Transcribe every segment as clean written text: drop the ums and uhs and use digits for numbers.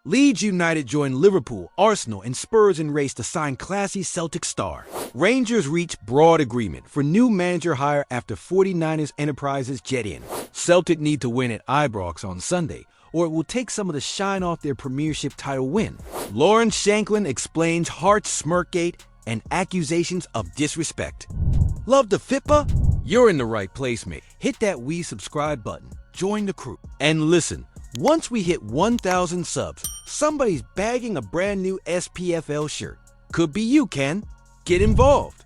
Leeds United join Liverpool, Arsenal, and Spurs in race to sign classy Celtic star. Rangers reach broad agreement for new manager hire after 49ers Enterprises jet in. Celtic need to win at Ibrox on Sunday, or it will take some of the shine off their Premiership title win. Lawrence Shankland explains Hearts' Smirkgate and accusations of disrespect. Love the FIPA? You're in the right place, mate. Hit that subscribe button, join the crew, and listen. Once we hit 1,000 subs, somebody's bagging a brand new SPFL shirt. Could be you, Ken. Get involved.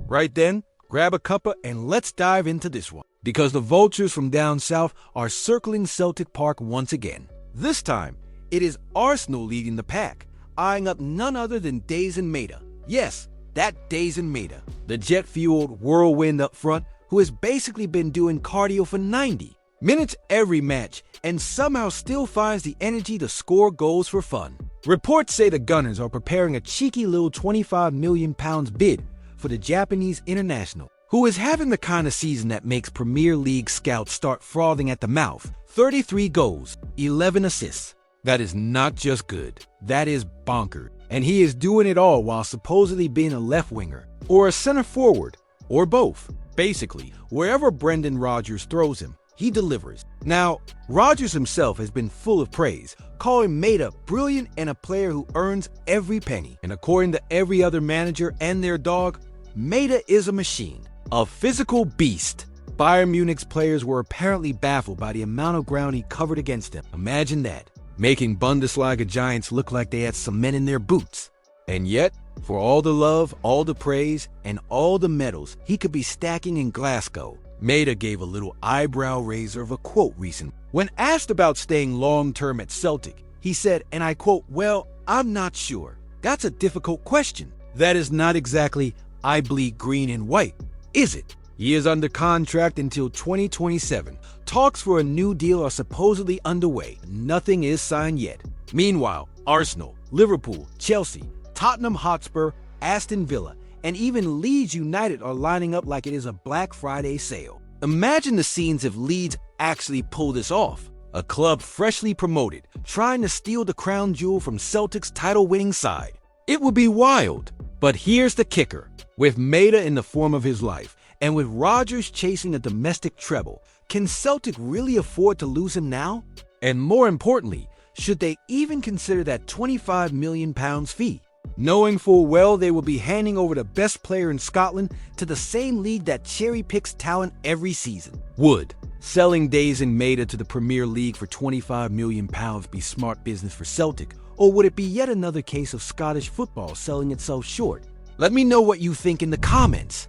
Right then, grab a cuppa and let's dive into this one. Because the vultures from down south are circling Celtic Park once again. This time, it is Arsenal leading the pack, eyeing up none other than Daizen Maeda. Yes, that Daizen Maeda, the jet-fueled whirlwind up front who has basically been doing cardio for 90 minutes every match and somehow still finds the energy to score goals for fun. Reports say the Gunners are preparing a cheeky little £25 million bid for the Japanese international, who is having the kind of season that makes Premier League scouts start frothing at the mouth. 33 goals, 11 assists. That is not just good, that is bonkers. And he is doing it all while supposedly being a left winger, or a center forward, or both. Basically, wherever Brendan Rodgers throws him, he delivers. Now, Rodgers himself has been full of praise, calling Maeda brilliant and a player who earns every penny. And according to every other manager and their dog, Maeda is a machine, a physical beast. Bayern Munich's players were apparently baffled by the amount of ground he covered against them. Imagine that, making Bundesliga giants look like they had cement in their boots. And yet, for all the love, all the praise, and all the medals he could be stacking in Glasgow, Maeda gave a little eyebrow raiser of a quote recently. When asked about staying long-term at Celtic, he said, and I quote, "Well, I'm not sure. That's a difficult question. That is not exactly I bleed green and white, is it?" He is under contract until 2027. Talks for a new deal are supposedly underway. Nothing is signed yet. Meanwhile, Arsenal, Liverpool, Chelsea, Tottenham Hotspur, Aston Villa, and even Leeds United are lining up like it is a Black Friday sale. Imagine the scenes if Leeds actually pull this off. A club freshly promoted, trying to steal the crown jewel from Celtic's title-winning side. It would be wild. But here's the kicker. With Maeda in the form of his life, and with Rodgers chasing a domestic treble, can Celtic really afford to lose him now? And more importantly, should they even consider that £25 million fee? Knowing full well they will be handing over the best player in Scotland to the same league that cherry-picks talent every season. Would selling Daizen Maeda to the Premier League for £25 million be smart business for Celtic, or would it be yet another case of Scottish football selling itself short? Let me know what you think in the comments.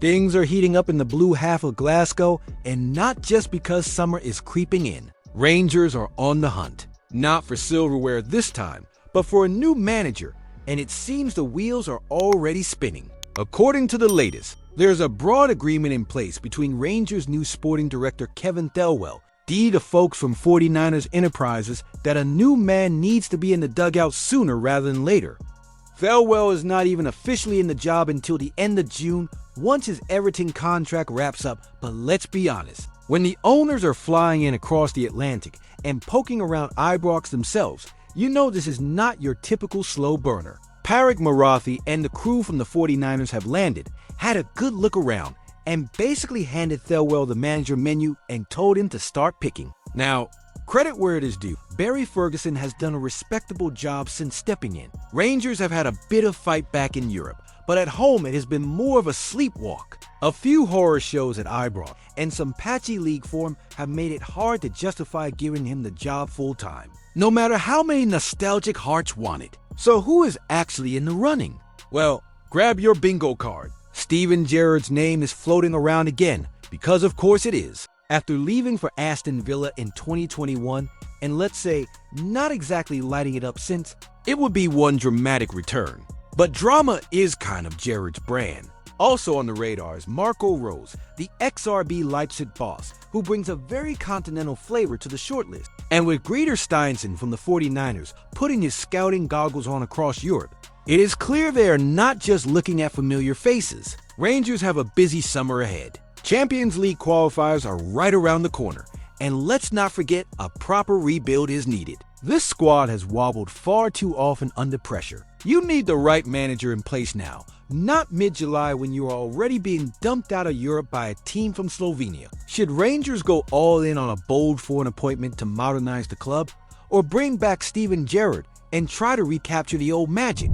Things are heating up in the blue half of Glasgow, and not just because summer is creeping in. Rangers are on the hunt, not for silverware this time, but for a new manager, and it seems the wheels are already spinning. According to the latest, there's a broad agreement in place between Rangers' new sporting director Kevin Thelwell, the folks from 49ers Enterprises, that a new man needs to be in the dugout sooner rather than later. Thelwell is not even officially in the job until the end of June, once his Everton contract wraps up, but let's be honest, when the owners are flying in across the Atlantic and poking around Ibrox themselves, you know this is not your typical slow burner. Patrick Marathi and the crew from the 49ers have landed, had a good look around, and basically handed Thelwell the manager menu and told him to start picking. Now, credit where it is due, Barry Ferguson has done a respectable job since stepping in. Rangers have had a bit of fight back in Europe, but at home it has been more of a sleepwalk. A few horror shows at Ibrox and some patchy league form have made it hard to justify giving him the job full-time, no matter how many nostalgic hearts want it. So who is actually in the running? Well, grab your bingo card. Steven Gerrard's name is floating around again, because of course it is. After leaving for Aston Villa in 2021, and let's say not exactly lighting it up since, it would be one dramatic return. But drama is kind of Gerrard's brand. Also on the radar is Marco Rose, the ex-RB Leipzig boss, who brings a very continental flavor to the shortlist. And with Greeter Steinson from the 49ers putting his scouting goggles on across Europe, it is clear they are not just looking at familiar faces. Rangers have a busy summer ahead. Champions League qualifiers are right around the corner, and let's not forget a proper rebuild is needed. This squad has wobbled far too often under pressure. You need the right manager in place now, not mid-July when you are already being dumped out of Europe by a team from Slovenia. Should Rangers go all in on a bold foreign appointment to modernize the club, or bring back Steven Gerrard and try to recapture the old magic?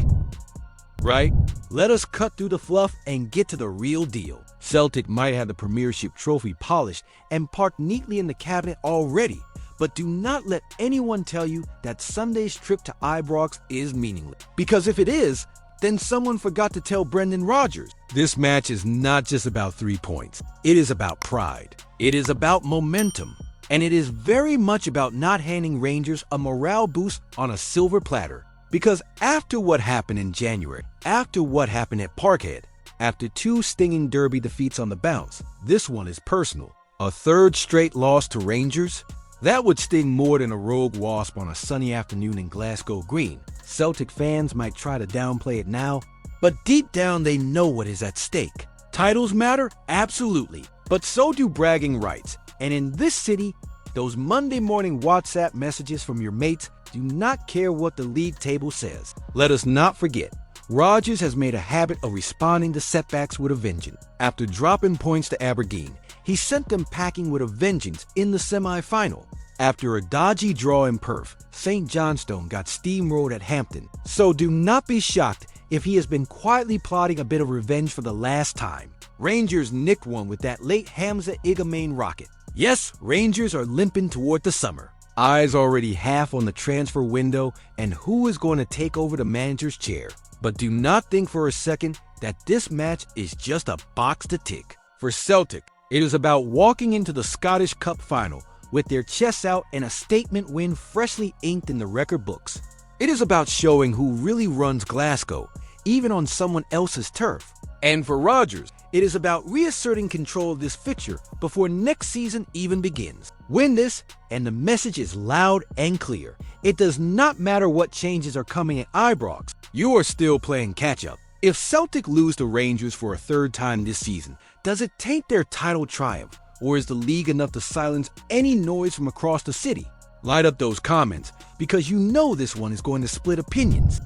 Right? Let us cut through the fluff and get to the real deal. Celtic might have the Premiership trophy polished and parked neatly in the cabinet already, but do not let anyone tell you that Sunday's trip to Ibrox is meaningless. Because if it is, then someone forgot to tell Brendan Rodgers. This match is not just about 3 points. It is about pride. It is about momentum. And it is very much about not handing Rangers a morale boost on a silver platter. Because after what happened in January, after what happened at Parkhead, after 2 stinging derby defeats on the bounce, this one is personal. A 3rd straight loss to Rangers? That would sting more than a rogue wasp on a sunny afternoon in Glasgow Green. Celtic fans might try to downplay it now, but deep down they know what is at stake. Titles matter? Absolutely. But so do bragging rights. And in this city, those Monday morning WhatsApp messages from your mates do not care what the league table says. Let us not forget, Rodgers has made a habit of responding to setbacks with a vengeance. After dropping points to Aberdeen, he sent them packing with a vengeance in the semi-final. After a dodgy draw in Perth, St. Johnstone got steamrolled at Hampton. So do not be shocked if he has been quietly plotting a bit of revenge for the last time. Rangers nicked one with that late Hamza Igamane rocket. Yes, Rangers are limping toward the summer. Eyes already half on the transfer window and who is going to take over the manager's chair. But do not think for a second that this match is just a box to tick. For Celtic, it is about walking into the Scottish Cup final with their chests out and a statement win freshly inked in the record books. It is about showing who really runs Glasgow, even on someone else's turf. And for Rodgers, it is about reasserting control of this fixture before next season even begins. Win this, and the message is loud and clear. It does not matter what changes are coming at Ibrox. You are still playing catch-up. If Celtic lose to Rangers for a 3rd time this season, does it taint their title triumph? Or is the league enough to silence any noise from across the city? Light up those comments, because you know this one is going to split opinions.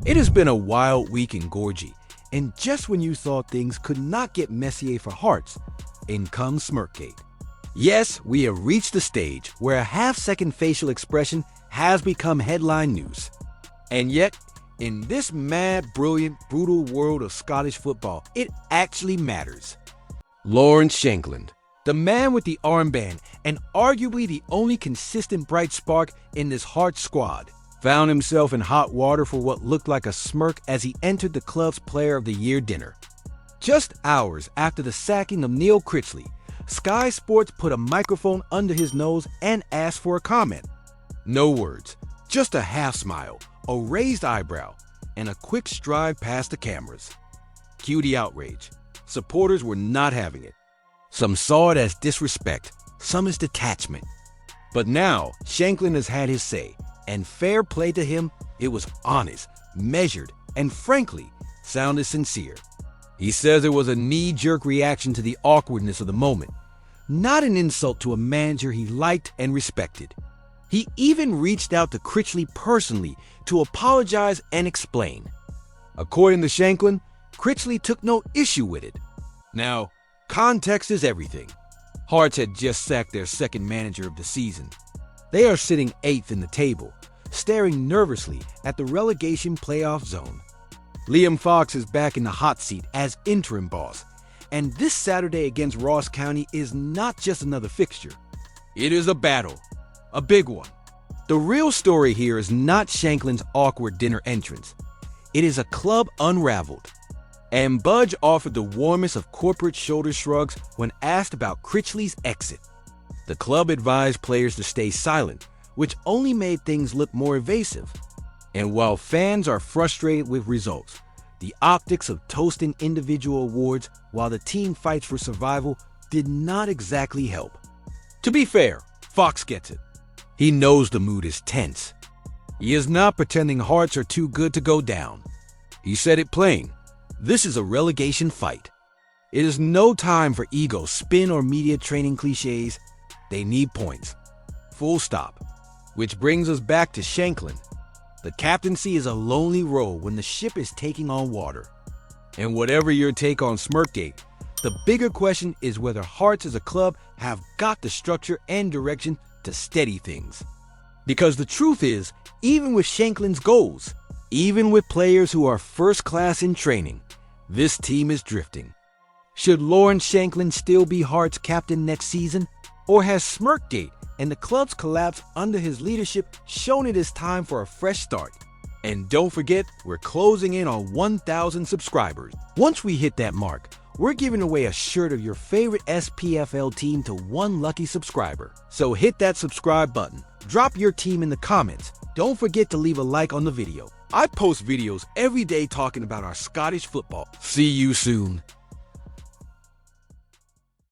It has been a wild week in Gorgie, and just when you thought things could not get messier for Hearts, in comes Smirkgate. Yes, we have reached the stage where a half-second facial expression has become headline news. And yet, in this mad, brilliant, brutal world of Scottish football, it actually matters. Lawrence Shankland, the man with the armband and arguably the only consistent bright spark in this Hearts squad, found himself in hot water for what looked like a smirk as he entered the club's Player of the Year dinner. Just hours after the sacking of Neil Critchley, Sky Sports put a microphone under his nose and asked for a comment. No words, just a half smile, a raised eyebrow, and a quick stride past the cameras. Cue the outrage. Supporters were not having it. Some saw it as disrespect, some as detachment. But now, Shankland has had his say, and fair play to him, it was honest, measured, and frankly, sounded sincere. He says it was a knee-jerk reaction to the awkwardness of the moment, not an insult to a manager he liked and respected. He even reached out to Critchley personally to apologize and explain. According to Shankland, Critchley took no issue with it. Now, context is everything. Hearts had just sacked their 2nd manager of the season. They are sitting 8th in the table, staring nervously at the relegation playoff zone. Liam Fox is back in the hot seat as interim boss, and this Saturday against Ross County is not just another fixture. It is a battle, a big one. The real story here is not Shankland's awkward dinner entrance. It is a club unraveled. And Budge offered the warmest of corporate shoulder shrugs when asked about Critchley's exit. The club advised players to stay silent, which only made things look more evasive. And while fans are frustrated with results, the optics of toasting individual awards while the team fights for survival did not exactly help. To be fair, Fox gets it. He knows the mood is tense. He is not pretending Hearts are too good to go down. He said it plain. This is a relegation fight. It is no time for ego, spin, or media training cliches. They need points. Full stop. Which brings us back to Shankland. The captaincy is a lonely role when the ship is taking on water. And whatever your take on Smirkgate, the bigger question is whether Hearts as a club have got the structure and direction to steady things. Because the truth is, even with Shankland's goals, even with players who are first class in training, this team is drifting. Should Lawrence Shankland still be Hearts captain next season? Or has Smirkgate and the club's collapse under his leadership shown it is time for a fresh start? And don't forget, we're closing in on 1,000 subscribers. Once we hit that mark, we're giving away a shirt of your favorite SPFL team to one lucky subscriber. So hit that subscribe button, drop your team in the comments. Don't forget to leave a like on the video. I post videos every day talking about our Scottish football. See you soon.